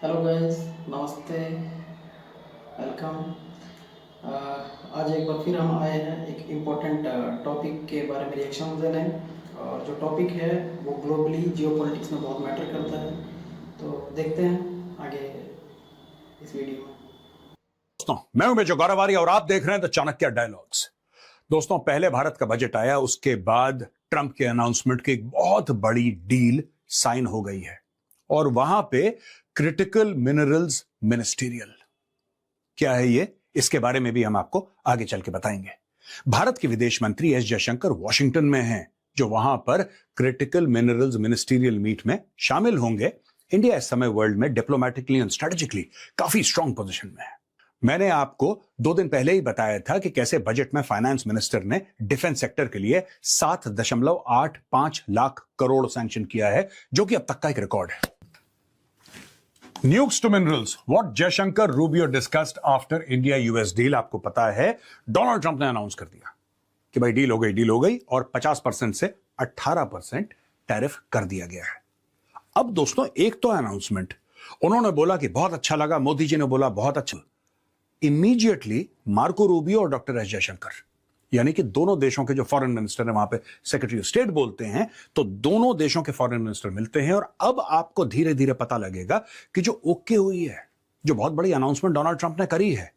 Hello guys, नमस्ते, welcome. आज एक बार फिर हम आए हैं एक इम्पोर्टेंट टॉपिक के बारे में रिएक्शन देने। और जो टॉपिक है वो ग्लोबली जियोपॉलिटिक्स में बहुत मैटर करता है। तो देखते हैं आगे इस वीडियो में। दोस्तों, मैं हूं मेजर गौरवारी और आप देख रहे हैं द चाणक्य डायलॉग्स। दोस्तों, पहले भारत का बजट आया, उसके बाद ट्रंप के अनाउंसमेंट की एक बहुत बड़ी डील साइन हो गई है और वहां पे क्रिटिकल मिनरल्स मिनिस्टीरियल क्या है ये, इसके बारे में भी हम आपको आगे चल के बताएंगे। भारत के विदेश मंत्री एस जयशंकर वॉशिंगटन में हैं, जो वहां पर क्रिटिकल मिनरल्स मिनिस्टीरियल मीट में शामिल होंगे। इंडिया इस समय वर्ल्ड में डिप्लोमेटिकली एंड स्ट्रेटेजिकली काफी स्ट्रांग पोजीशन में है। मैंने आपको 2 दिन पहले ही बताया था कि कैसे बजट में फाइनेंस मिनिस्टर ने डिफेंस सेक्टर के लिए 7.85 लाख करोड़ सैंक्शन किया है, जो कि अब तक का एक रिकॉर्ड है। Nukes to minerals, what Jaishankar Rubio discussed after India US deal. आपको पता है डोनाल्ड ट्रंप ने अनाउंस कर दिया कि भाई डील हो गई और 50% से 18% टैरिफ कर दिया गया है। अब दोस्तों, एक तो अनाउंसमेंट, उन्होंने बोला कि बहुत अच्छा लगा, मोदी जी ने बोला बहुत अच्छा। इमीडिएटली मार्को रूबियो और डॉक्टर एस जयशंकर, यानी कि दोनों देशों के जो फॉरेन मिनिस्टर है, वहां पे सेक्रेटरी ऑफ स्टेट बोलते हैं, तो दोनों देशों के फॉरेन मिनिस्टर मिलते हैं। और अब आपको धीरे धीरे पता लगेगा कि जो ओके हुई है, जो बहुत बड़ी अनाउंसमेंट डोनाल्ड ट्रंप ने करी है,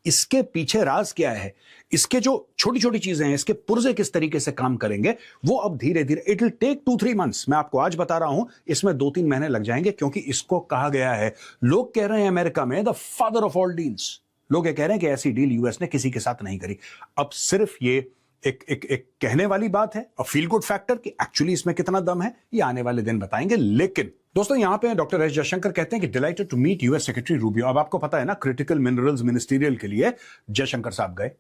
इसके पीछे राज क्या है, इसके जो छोटी छोटी चीजें हैं, इसके पुर्जे किस तरीके से काम करेंगे, वो अब धीरे धीरे, इट विल टेक 2-3 मंथ्स। मैं आपको आज बता रहा हूं, इसमें 2-3 महीने लग जाएंगे, क्योंकि इसको कहा गया है, लोग कह रहे हैं अमेरिका में the father of all deals. लोग ये कह रहे हैं कि ऐसी डील यूएस ने किसी के साथ नहीं करी। अब सिर्फ ये एक कहने वाली बात है, और फील गुड फैक्टर, कि एक्चुअली इसमें कितना दम है, ये आने वाले दिन बताएंगे। लेकिन दोस्तों, यहां पे डॉक्टर एस जयशंकर कहते हैं कि delighted to meet US secretary Rubio. अब आपको पता है ना, क्रिटिकल मिनरल्स मिनिस्टीरियल के लिए जयशंकर साहब गए,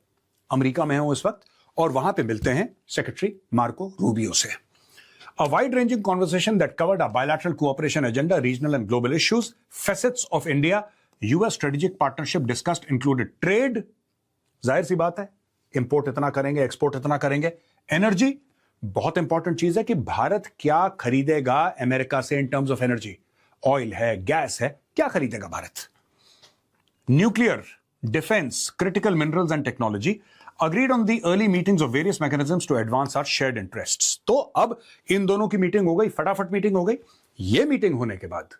अमेरिका में हो इस वक्त, और वहां पे मिलते हैं सेक्रेटरी मार्को रूबियो से। A wide-ranging conversation that covered our bilateral cooperation agenda, regional and global issues, facets of India-US strategic partnership discussed included trade, जाहिर सी बात है, इंपोर्ट इतना करेंगे, एक्सपोर्ट इतना करेंगे। एनर्जी, बहुत इंपॉर्टेंट चीज है कि भारत क्या खरीदेगा अमेरिका से in terms of energy. Oil है, गैस है, क्या खरीदेगा Bharat. Nuclear, defence, critical minerals and technology, agreed on the early meetings of various mechanisms to advance our shared interests। तो अब इन दोनों की मीटिंग हो गई, फटाफट मीटिंग हो गई। ये मीटिंग होने के बाद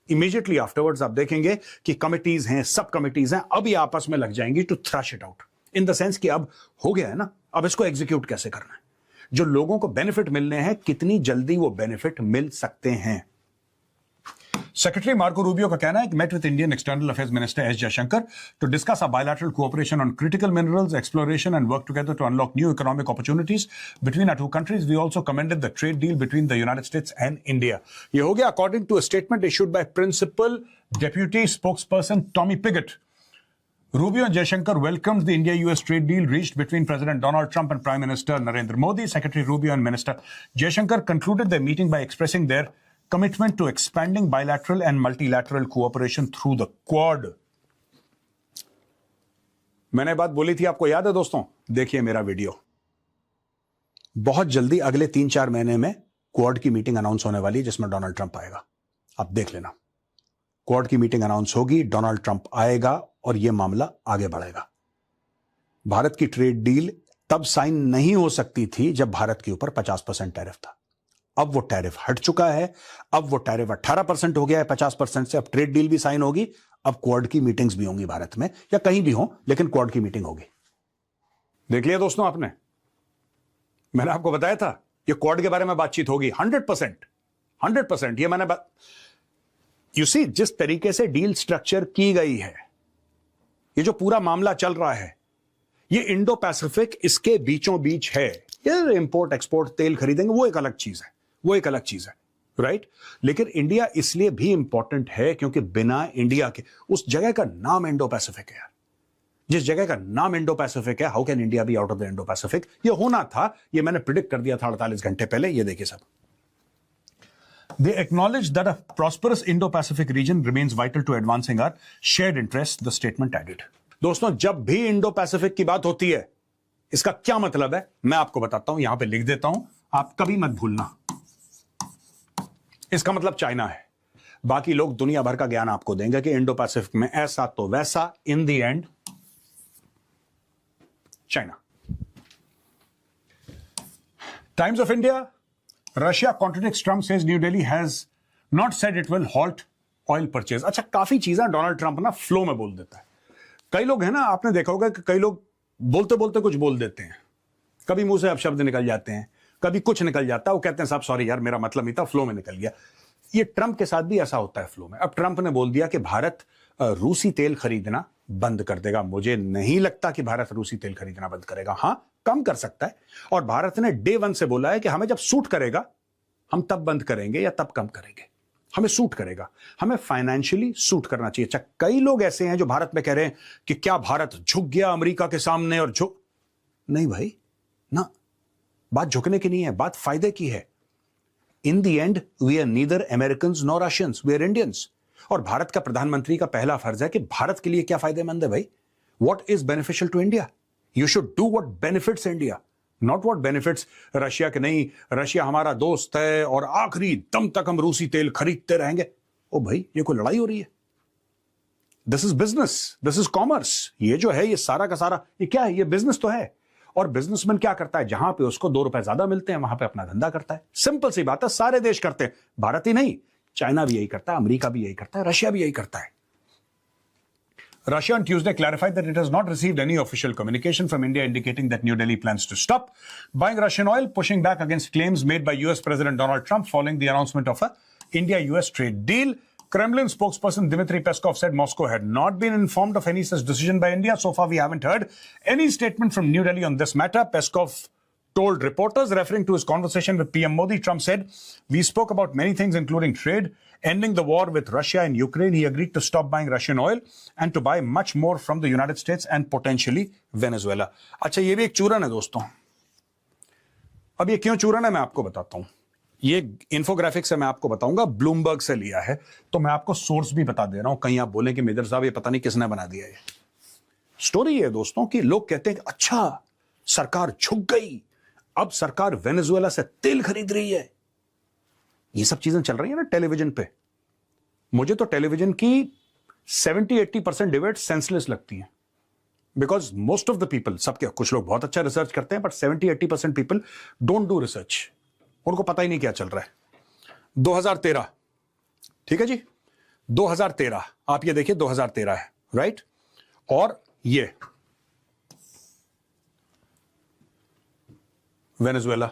इमीडिएटली आफ्टरवर्ड्स आप देखेंगे कि कमिटीज हैं, सब कमिटीज हैं, अब ये आपस में लग जाएंगी to thrash it out, in the sense कि अब हो गया है ना, अब इसको एग्जीक्यूट कैसे करना है, जो लोगों को बेनिफिट मिलने हैं, कितनी जल्दी वो बेनिफिट मिल सकते हैं। सेक्रेटरी मार्को रूबियो का कहना है कि met with Indian External Affairs Minister S. Jaishankar to discuss our bilateral cooperation on critical minerals exploration and work together to unlock new economic opportunities between our two countries. We also commended the trade deal between the United States and India. ये हो गया according to a statement issued by Principal Deputy Spokesperson Tommy Pigott. Rubio and Jaishankar welcomed the India-US trade deal reached between President Donald Trump and Prime Minister Narendra Modi. Secretary Rubio and Minister Jaishankar concluded their meeting by expressing their commitment to expanding bilateral and multilateral cooperation through the Quad। मैंने बात बोली थी, आपको याद है दोस्तों, देखिए मेरा वीडियो। बहुत जल्दी अगले 3-4 महीने में क्वाड की मीटिंग अनाउंस होने वाली है, जिसमें डोनाल्ड ट्रंप आएगा। आप देख लेना, क्वाड की मीटिंग अनाउंस होगी, डोनाल्ड ट्रंप आएगा और यह मामला आगे बढ़ेगा। भारत की ट्रेड डील तब साइन नहीं हो सकती थी जब भारत के ऊपर 50% टैरिफ था। अब वो टैरिफ हट चुका है, अब वो टैरिफ 18% हो गया है 50% से। अब ट्रेड डील भी साइन होगी, अब क्वाड की मीटिंग्स भी होंगी भारत में, या कहीं भी हो, लेकिन क्वाड की मीटिंग होगी। देख लिया दोस्तों आपने, मैंने आपको बताया था ये क्वाड के बारे में बातचीत होगी। 100% ये मैंने यू सी, जिस तरीके से डील स्ट्रक्चर की गई है, ये जो पूरा मामला चल रहा है, ये इंडो पैसिफिक इसके बीचों बीच है। ये इंपोर्ट एक्सपोर्ट, तेल खरीदेंगे, वो एक अलग चीज है, वो एक अलग चीज है, राइट। लेकिन इंडिया इसलिए भी इंपॉर्टेंट है क्योंकि बिना इंडिया के, उस जगह का नाम इंडो पैसिफिक है यार, जिस जगह का नाम इंडो पैसिफिक है, how can India be out of the Indo Pacific. ये होना था, ये मैंने प्रिडिक्ट कर दिया था 48 घंटे पहले। ये देखिए सब, they acknowledge that a prosperous Indo-Pacific region remains vital to advancing our shared interests, the statement added। दोस्तों, जब भी इंडो पैसिफिक की बात होती है, इसका क्या मतलब है मैं आपको बताता हूं, यहां पे लिख देता हूं, आप कभी मत भूलना। इसका मतलब चाइना है। बाकी लोग दुनिया भर का ज्ञान आपको देंगे कि इंडो पैसिफिक में ऐसा तो वैसा, इन the and China. Times of India, Russia contradicts Trump, says new Delhi has not said it will halt oil purchase. अच्छा, काफी चीजें डोनाल्ड ट्रंप ना फ्लो में बोल देता है। कई लोग हैं ना, आपने देखा होगा कि कई लोग बोलते बोलते कुछ बोल देते हैं, कभी मुंह से अपशब्द निकल जाते हैं, कभी कुछ निकल जाता है, वो कहते हैं साहब सॉरी यार मेरा मतलब नहीं था, फ्लो में निकल गया। ये ट्रंप के साथ भी ऐसा होता है फ्लो में। अब ट्रंप ने बोल दिया कि भारत रूसी तेल खरीदना बंद कर देगा। मुझे नहीं लगता कि भारत रूसी तेल खरीदना बंद करेगा, हां कम कर सकता है। और भारत ने डे वन से बोला है कि हमें जब सूट करेगा हम तब बंद करेंगे या तब कम करेंगे, हमें सूट करेगा, हमें फाइनेंशियली सूट करना चाहिए। अच्छा, कई लोग ऐसे हैं जो भारत में कह रहे हैं कि क्या भारत झुक गया अमेरिका के सामने, और झुक नहीं भाई ना, बात झुकने की नहीं है, बात फायदे की है। In the end we are neither Americans nor Russians, we are Indians. और भारत का प्रधानमंत्री का पहला फर्ज है कि भारत के लिए क्या फायदेमंद है भाई, what is beneficial to India. You should do what benefits India, not what benefits Russia के। नहीं, रशिया हमारा दोस्त है और आखिरी दम तक हम रूसी तेल खरीदते रहेंगे। ओ भाई, ये कोई लड़ाई हो रही है? This is business, this is commerce. ये जो है ये सारा का सारा ये क्या है, ये बिजनेस तो है। और बिजनेसमैन क्या करता है, जहां पे उसको 2 रुपए ज्यादा मिलते हैं वहां पे अपना धंधा करता है। सिंपल सी बात है, सारे देश करते हैं, भारत ही नहीं, चाइना भी यही करता है, अमेरिका भी यही करता है, रशिया भी यही करता है। Russia on Tuesday clarified that it has not received any official communication from India indicating that New Delhi plans to stop buying Russian oil, pushing back against claims made by US President Donald Trump following the announcement of a India-US trade deal. Kremlin spokesperson Dmitry Peskov said Moscow had not been informed of any such decision by India. So far, we haven't heard any statement from New Delhi on this matter. Peskov told reporters, referring to his conversation with PM Modi, Trump said, "We spoke about many things, including trade, ending the war with Russia and Ukraine. He agreed to stop buying Russian oil and to buy much more from the United States and potentially Venezuela." अच्छा, ये भी एक चूरन है दोस्तों। अब ये क्यों चूरन है मैं आपको बताता हूं। ये इन्फोग्राफिक से मैं आपको बताऊंगा, ब्लूमबर्ग से लिया है, तो मैं आपको सोर्स भी बता दे रहा हूं, कहीं आप बोलें कि मेजर साहब ये पता नहीं किसने बना दिया। ये स्टोरी है दोस्तों कि लोग कहते हैं कि अच्छा सरकार झुक गई, अब सरकार वेनेजुएला से तेल खरीद रही है। ये सब चीजें चल रही है ना टेलीविजन पे। मुझे तो टेलीविजन की 70-80% डिबेट सेंसलेस लगती हैं, because most of the people, सबके कुछ लोग बहुत अच्छा रिसर्च करते हैं, but 70-80% people don't do research, उनको पता ही नहीं क्या चल रहा है। 2013, ठीक है जी, 2013 आप ये देखिए, 2013 है, राइट। और ये वेनेजुएला।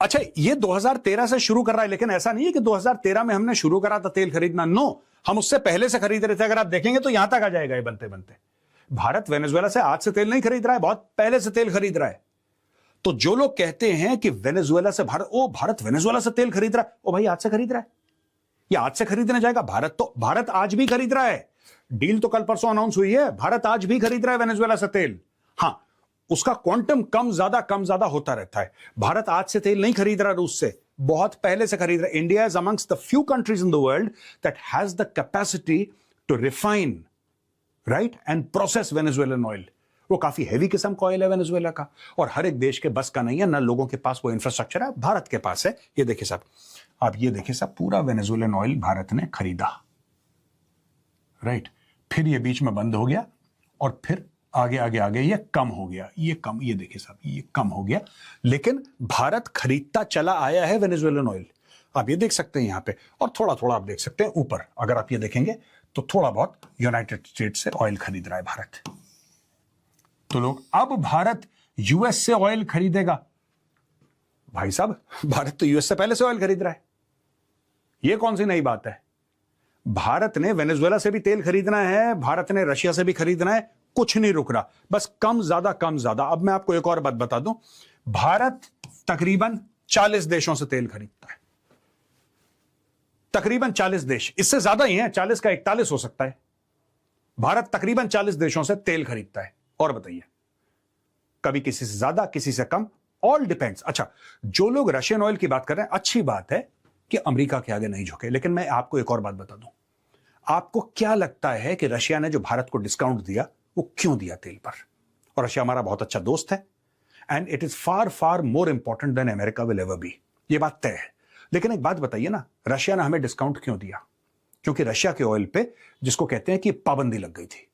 अच्छा, ये 2013 से शुरू कर रहा है, लेकिन ऐसा नहीं है कि 2013 में हमने शुरू करा था तेल खरीदना। नो, हम उससे पहले से खरीद रहे थे। अगर आप देखेंगे तो यहां तक आ जाएगा ये बनते बनते। भारत वेनेजुएला से आज से तेल नहीं खरीद रहा है, बहुत पहले से तेल खरीद रहा है। तो जो लोग कहते हैं कि वेनेजुएला से भारत वेनेजुएला से तेल खरीद रहा है, ओ भाई आज से खरीद रहा है, या आज से खरीदने जाएगा। भारत आज भी खरीद रहा है। डील तो कल परसों अनाउंस हुई है, भारत आज भी खरीद रहा है वेनेजुएला से तेल। हां, उसका क्वांटम कम ज्यादा होता रहता है। भारत आज से तेल नहीं खरीद रहा रूस से, बहुत पहले से खरीद रहा है। India is amongst the few countries in the world that has the capacity to refine, right, and process Venezuelan oil. वो काफी हैवी किस्म का ऑयल है वेनेजुएला का, और हर एक देश के बस का नहीं है, ना लोगों के पास वो इंफ्रास्ट्रक्चर है। भारत के पास है। ये देखिए साहब, आप ये देखिए साहब, पूरा वेनेजुएलन ऑयल भारत ने खरीदा, राइट। फिर ये बीच में बंद हो गया और फिर आगे ये कम हो गया, ये देखिए साहब, ये कम हो गया, लेकिन भारत खरीदता चला आया है वेनेजुएलन ऑयल। आप ये देख सकते हैं यहां पे, और थोड़ा थोड़ा आप देख सकते हैं ऊपर, अगर आप ये देखेंगे तो थोड़ा बहुत यूनाइटेड स्टेट्स से ऑयल खरीद रहा है भारत। तो लोग, अब भारत यूएस से ऑयल खरीदेगा। भाई साहब, भारत तो यूएस से पहले से ऑयल खरीद रहा है, ये कौन सी नई बात है। भारत ने वेनेजुएला से भी तेल खरीदना है, भारत ने रशिया से भी खरीदना है, कुछ नहीं रुक रहा, बस कम ज्यादा। अब मैं आपको एक और बात बता दूं, भारत तकरीबन 40 देशों से तेल खरीदता है, तकरीबन 40 देश, इससे ज्यादा ही है, 40 का 41 हो सकता है। भारत तकरीबन 40 देशों से तेल खरीदता है। और बताइए, कभी किसी से ज्यादा, किसी से कम, ऑल डिपेंड्स। अच्छा, जो लोग रशियन ऑयल की बात कर रहे हैं, अच्छी बात है कि अमेरिका के आगे नहीं झुके, लेकिन मैं आपको एक और बात बता दूं, आपको क्या लगता है कि रशिया ने जो भारत को डिस्काउंट दिया वो क्यों दिया तेल पर? और रशिया हमारा बहुत अच्छा दोस्त है, and it is far more important than America will ever be. ये बात तय है। लेकिन एक बात बताइए ना, रशिया ने हमें डिस्काउंट क्यों दिया? क्योंकि रशिया के ऑयल पे, जिसको कहते हैं कि पाबंदी लग गई थी,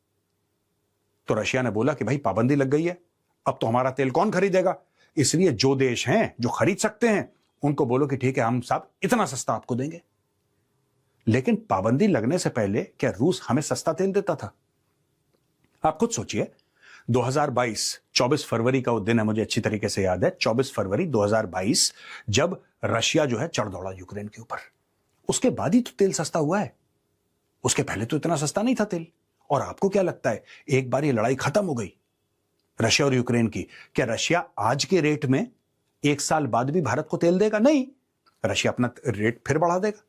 तो रशिया ने बोला कि भाई पाबंदी लग गई है, अब तो हमारा तेल कौन खरीदेगा? इसलिए जो देश हैं जो खरीद सकते हैं उनको बोलो कि ठीक है, हम साहब इतना सस्ता आपको देंगे। लेकिन पाबंदी लगने से पहले क्या रूस हमें सस्ता तेल देता था? आप खुद सोचिए, 2022 24 फरवरी का वो दिन है, मुझे अच्छी तरीके से याद है, 24 फरवरी 2022, जब रशिया जो है चढ़ दौड़ा यूक्रेन के ऊपर, उसके बाद ही तो तेल सस्ता हुआ है। उसके पहले तो इतना सस्ता नहीं था तेल। और आपको क्या लगता है, एक बार ये लड़ाई खत्म हो गई रशिया और यूक्रेन की, क्या रशिया आज के रेट में एक साल बाद भी भारत को तेल देगा? नहीं, रशिया अपना रेट फिर बढ़ा देगा।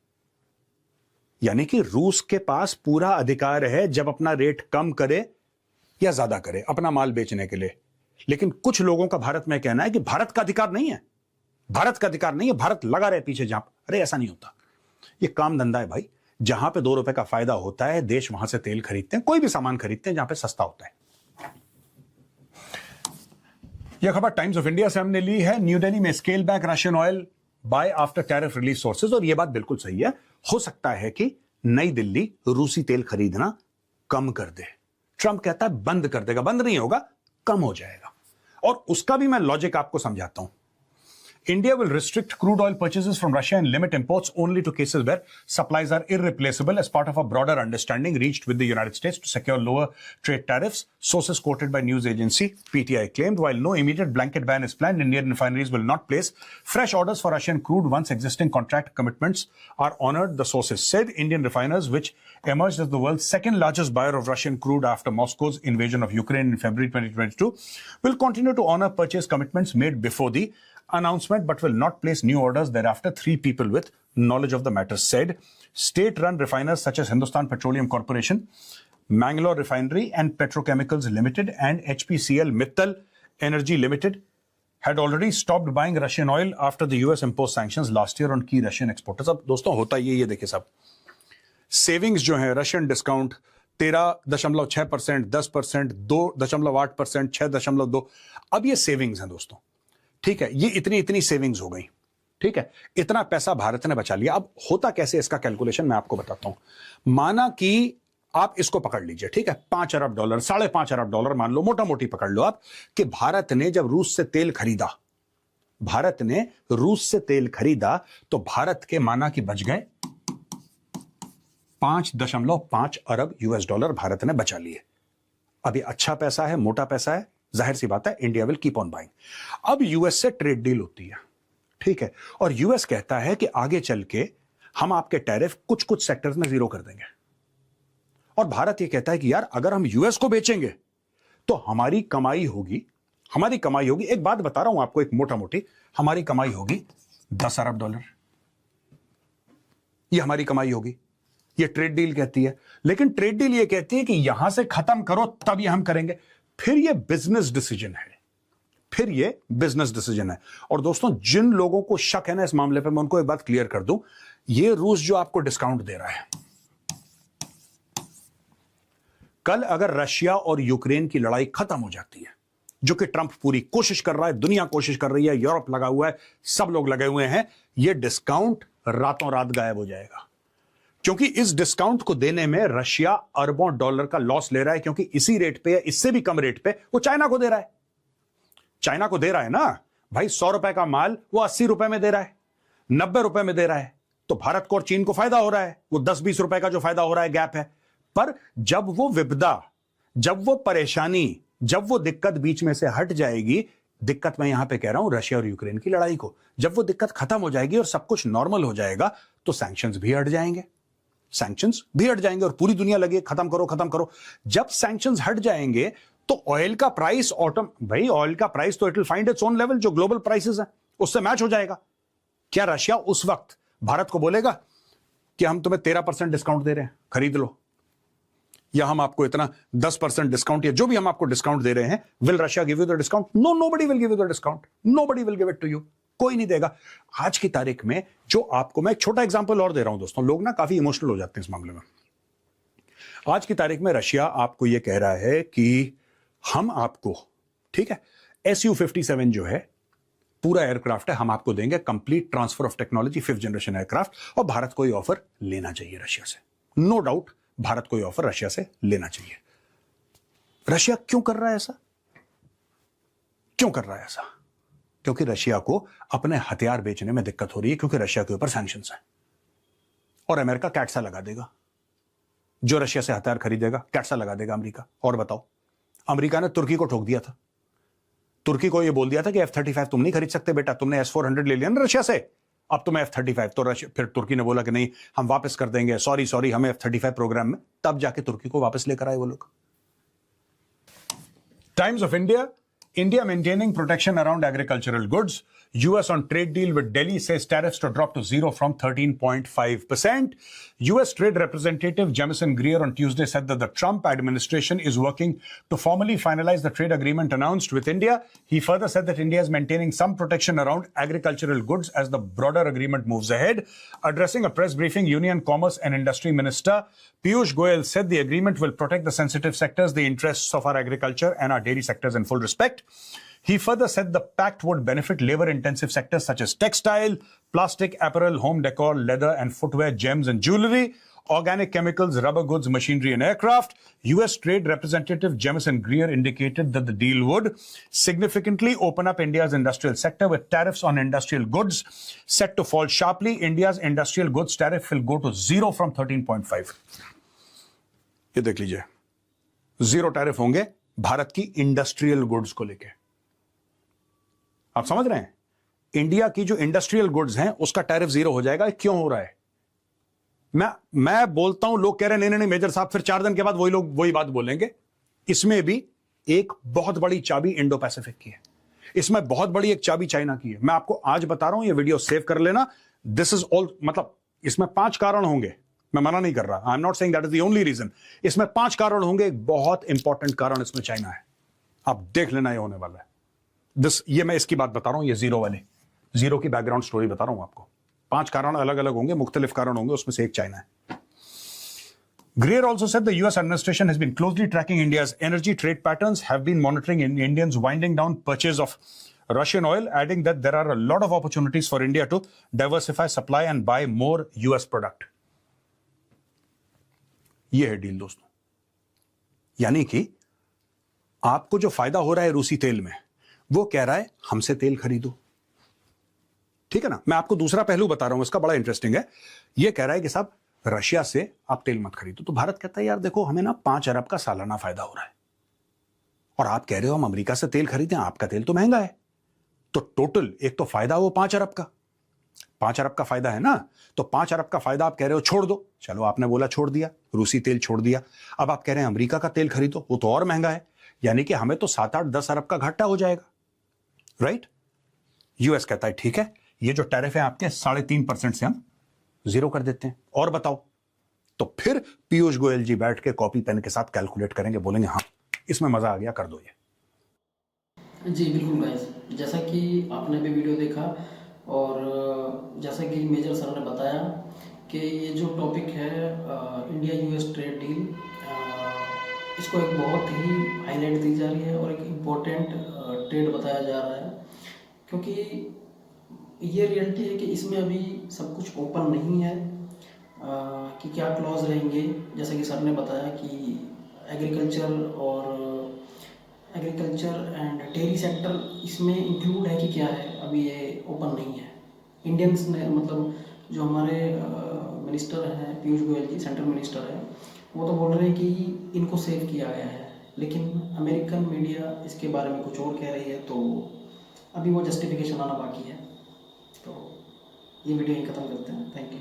यानी कि रूस के पास पूरा अधिकार है जब अपना रेट कम करे या ज्यादा करे अपना माल बेचने के लिए। लेकिन कुछ लोगों का भारत में कहना है कि भारत का अधिकार नहीं है, भारत का अधिकार नहीं है, भारत लगा रहे पीछे जहां। अरे ऐसा नहीं होता, ये काम धंधा है भाई। जहां पे 2 रुपए का फायदा होता है, देश वहां से तेल खरीदते हैं, कोई भी सामान खरीदते हैं जहां पे सस्ता होता है। यह खबर टाइम्स ऑफ इंडिया से हमने ली है। न्यू दिल्ली में scale back Russian oil bye after tariff release sources. और यह बात बिल्कुल सही है, हो सकता है कि नई दिल्ली रूसी तेल खरीदना कम कर दे। ट्रंप कहता है बंद कर देगा, बंद नहीं होगा, कम हो जाएगा। और उसका भी मैं लॉजिक आपको समझाता हूं। India will restrict crude oil purchases from Russia and limit imports only to cases where supplies are irreplaceable as part of a broader understanding reached with the United States to secure lower trade tariffs. Sources quoted by news agency PTI claimed while no immediate blanket ban is planned, Indian refineries will not place fresh orders for Russian crude once existing contract commitments are honored. The sources said Indian refiners, which emerged as the world's second largest buyer of Russian crude after Moscow's invasion of Ukraine in February 2022, will continue to honor purchase commitments made before the announcement but will not place new orders thereafter, 3 people with knowledge of the matter said. State-run refiners such as Hindustan Petroleum Corporation, Mangalore Refinery and Petrochemicals Limited and HPCL Mittal Energy Limited had already stopped buying Russian oil after the US imposed sanctions last year on key Russian exporters. अब दोस्तों होता ये देखिए साहब, savings जो है Russian discount 13.6%, 10%, 2.8%, 6.2, अब ये सेविंग्स हैं दोस्तों। ठीक है, ये इतनी सेविंग्स हो गई। ठीक है, इतना पैसा भारत ने बचा लिया। अब होता कैसे इसका कैलकुलेशन मैं आपको बताता हूं। माना कि आप इसको पकड़ लीजिए, ठीक है, $5 अरब, $5.5 अरब मान लो, मोटा मोटी पकड़ लो आप, कि भारत ने जब रूस से तेल खरीदा, तो भारत के माना कि बच गए 5.5 अरब US डॉलर भारत ने बचा लिए। अब ये अच्छा पैसा है, मोटा पैसा है, जाहिर सी बात है India will keep on buying. अब यूएस से ट्रेड डील होती है, ठीक है, और यूएस कहता है कि आगे चल के हम आपके टैरिफ कुछ सेक्टर्स में 0 कर देंगे। और भारत ये कहता है कि यार अगर हम यूएस को बेचेंगे तो हमारी कमाई होगी। एक बात बता रहा हूं आपको, एक मोटा मोटी हमारी कमाई होगी $10 अरब। ये हमारी कमाई होगी, ये ट्रेड डील कहती है। लेकिन ट्रेड डील ये कहती है कि यहां से खत्म करो तब ये हम करेंगे। फिर ये बिजनेस डिसीजन है। और दोस्तों, जिन लोगों को शक है ना इस मामले पे, मैं उनको एक बात क्लियर कर दूं, ये रूस जो आपको डिस्काउंट दे रहा है, कल अगर रशिया और यूक्रेन की लड़ाई खत्म हो जाती है, जो कि ट्रंप पूरी कोशिश कर रहा है, दुनिया कोशिश कर रही है, यूरोप लगा हुआ है, सब लोग लगे हुए हैं, ये डिस्काउंट रातों रात गायब हो जाएगा। क्योंकि इस डिस्काउंट को देने में रशिया अरबों डॉलर का लॉस ले रहा है, क्योंकि इसी रेट पे या इससे भी कम रेट पे वो चाइना को दे रहा है ना भाई। 100 रुपए का माल वो 80 रुपए में दे रहा है, 90 रुपए में दे रहा है, तो भारत को और चीन को फायदा हो रहा है। वो 10-20 रुपए का जो फायदा हो रहा है गैप है। पर जब वो विपदा, जब वो परेशानी, जब वो दिक्कत बीच में से हट जाएगी, दिक्कत मैं यहां पे कह रहा हूं रशिया और यूक्रेन की लड़ाई को, जब वो दिक्कत खत्म हो जाएगी और सब कुछ नॉर्मल हो जाएगा, तो सैंक्शंस भी हट जाएंगे और पूरी दुनिया लगे खत्म करो। जब सैंक्शंस हट जाएंगे तो ऑयल का प्राइस ऑयल का प्राइस तो it will find its own level, जो ग्लोबल प्राइसेस हैं उससे मैच हो जाएगा। क्या रशिया उस वक्त भारत को बोलेगा कि हम तुम्हें 13% डिस्काउंट दे रहे हैं, खरीद लो, या हम आपको इतना 10% डिस्काउंट, या जो भी हम आपको डिस्काउंट दे रहे हैं, will Russia give you the discount? No, nobody will give you the discount, nobody will give it to you, कोई नहीं देगा। आज की तारीख में जो आपको, मैं एक छोटा एग्जांपल और दे रहा हूं दोस्तों, लोग ना काफी इमोशनल हो जाते हैं इस मामले में। आज की तारीख में रशिया आपको यह कह रहा है कि हम आपको, ठीक है, SU-57 जो है पूरा एयरक्राफ्ट है, हम आपको देंगे complete transfer of technology, 5th generation aircraft, और भारत को ये ऑफर लेना चाहिए रशिया से। नो डाउट भारत को ये ऑफर रशिया से लेना चाहिए। रशिया क्यों कर रहा है ऐसा? क्यों कर रहा है ऐसा? क्योंकि रशिया को अपने हथियार बेचने में दिक्कत हो रही है, क्योंकि रशिया के ऊपर सैंक्शंस हैं और अमेरिका कैटसा लगा देगा। जो रशिया से हथियार खरीदेगा कैटसा लगा देगा अमेरिका। और बताओ, अमेरिका ने तुर्की को ठोक दिया था। तुर्की को यह बोल दिया था कि F-35 तुम नहीं खरीद सकते बेटा, तुमने S-400 ले लिया ना रशिया से, अब तुम्हें F-35। तो फिर तुर्की ने बोला कि नहीं, हम वापस कर देंगे, सॉरी हमें F-35 प्रोग्राम में। तब जाके तुर्की को वापस लेकर आए वो लोग। Times of India maintaining protection around agricultural goods. US on trade deal with Delhi says tariffs to drop to 0 from 13.5%. US Trade Representative Jamieson Greer on Tuesday said that the Trump administration is working to formally finalize the trade agreement announced with India. He further said that India is maintaining some protection around agricultural goods as the broader agreement moves ahead. Addressing a press briefing, Union Commerce and Industry Minister Piyush Goyal said the agreement will protect the sensitive sectors, the interests of our agriculture and our dairy sectors in full respect. He further said the pact would benefit labor-intensive sectors such as textile, plastic, apparel, home decor, leather and footwear, gems and jewelry, organic chemicals, rubber goods, machinery and aircraft. US Trade Representative Jamieson Greer indicated that the deal would significantly open up India's industrial sector, with tariffs on industrial goods set to fall sharply. India's industrial goods tariff will go to 0 from 13.5. ये देख लीजिए, 0 tariff होंगे भारत की industrial goods को लेके। आप समझ रहे हैं? इंडिया की जो इंडस्ट्रियल गुड्स हैं उसका टैरिफ 0 हो जाएगा। क्यों हो रहा है? मैं बोलता हूं, लोग कह रहे हैं नहीं मेजर साहब, फिर 4 दिन के बाद वही लोग वही बात बोलेंगे। इसमें भी एक बहुत बड़ी चाबी इंडो पैसिफिक की है, इसमें बहुत बड़ी एक चाबी चाइना की है। मैं आपको आज बता रहा हूं, ये वीडियो सेव कर लेना। दिस इज ऑल, मतलब इसमें 5 कारण होंगे, मैं मना नहीं कर रहा, I am not saying that is the only reason. इसमें 5 कारण होंगे, एक बहुत इंपॉर्टेंट कारण इसमें चाइना है। आप देख लेना, ये होने वाला है। ये मैं इसकी बात बता रहा हूं, ये जीरो की बैकग्राउंड स्टोरी बता रहा हूं आपको। 5 कारण अलग अलग होंगे, मुख्तलिफ कारण होंगे, उसमें से एक चाइना है। Greer also said the US administration has been closely tracking India's energy trade patterns, have been monitoring Indians winding down purchase of Russian oil, adding that there are a lot of opportunities for India to diversify supply and buy more US product. यह है deal दोस्तों। यानी कि आपको जो फायदा हो रहा है रूसी तेल में, वो कह रहा है हमसे तेल खरीदो। ठीक है ना? मैं आपको दूसरा पहलू बता रहा हूं, इसका बड़ा इंटरेस्टिंग है। यह कह रहा है कि साहब रशिया से आप तेल मत खरीदो। तो भारत कहता है यार देखो, हमें ना 5 अरब का सालाना फायदा हो रहा है, और आप कह रहे हो हम अमेरिका से तेल खरीदें, आपका तेल तो महंगा है। तो टोटल एक तो फायदा वो 5 अरब का, 5 अरब का फायदा है ना। तो 5 अरब का फायदा आप कह रहे हो छोड़ दो, चलो आपने बोला छोड़ दिया, रूसी तेल छोड़ दिया। अब आप कह रहे हैं अमेरिका का तेल खरीदो, वो तो और महंगा है, यानी कि हमें तो 7, 8, 10 अरब का घाटा हो जाएगा, राइट? यूएस कहता है ठीक है, ये जो टैरिफ है आपके 3.5% से हम 0 कर देते हैं। और बताओ, तो फिर पीयूष गोयल जी बैठ के कॉपी पेन के साथ कैलकुलेट करेंगे, बोलेंगे हाँ इसमें मजा आ गया, कर दो ये। जी बिल्कुल गाइस, जैसा कि आपने भी वीडियो देखा और जैसा कि मेजर सर ने बताया कि ये जो टॉपिक है इंडिया यूएस ट्रेड डील, इसको एक बहुत ही हाईलाइट दी जा रही है और एक इम्पोर्टेंट ट्रेड बताया जा रहा है, क्योंकि ये रियलिटी है कि इसमें अभी सब कुछ ओपन नहीं है कि क्या क्लॉज रहेंगे। जैसा कि सर ने बताया कि एग्रीकल्चर एंड डेयरी सेक्टर इसमें इंक्लूड है कि क्या है, अभी ये ओपन नहीं है। इंडियंस ने, मतलब जो हमारे मिनिस्टर हैं पीयूष गोयल जी, सेंट्रल मिनिस्टर है, वो तो बोल रहे हैं कि इनको सेव किया गया है, लेकिन अमेरिकन मीडिया इसके बारे में कुछ और कह रही है, तो अभी वो जस्टिफिकेशन आना बाकी है। तो ये वीडियो ही ख़त्म करते हैं। Thank you.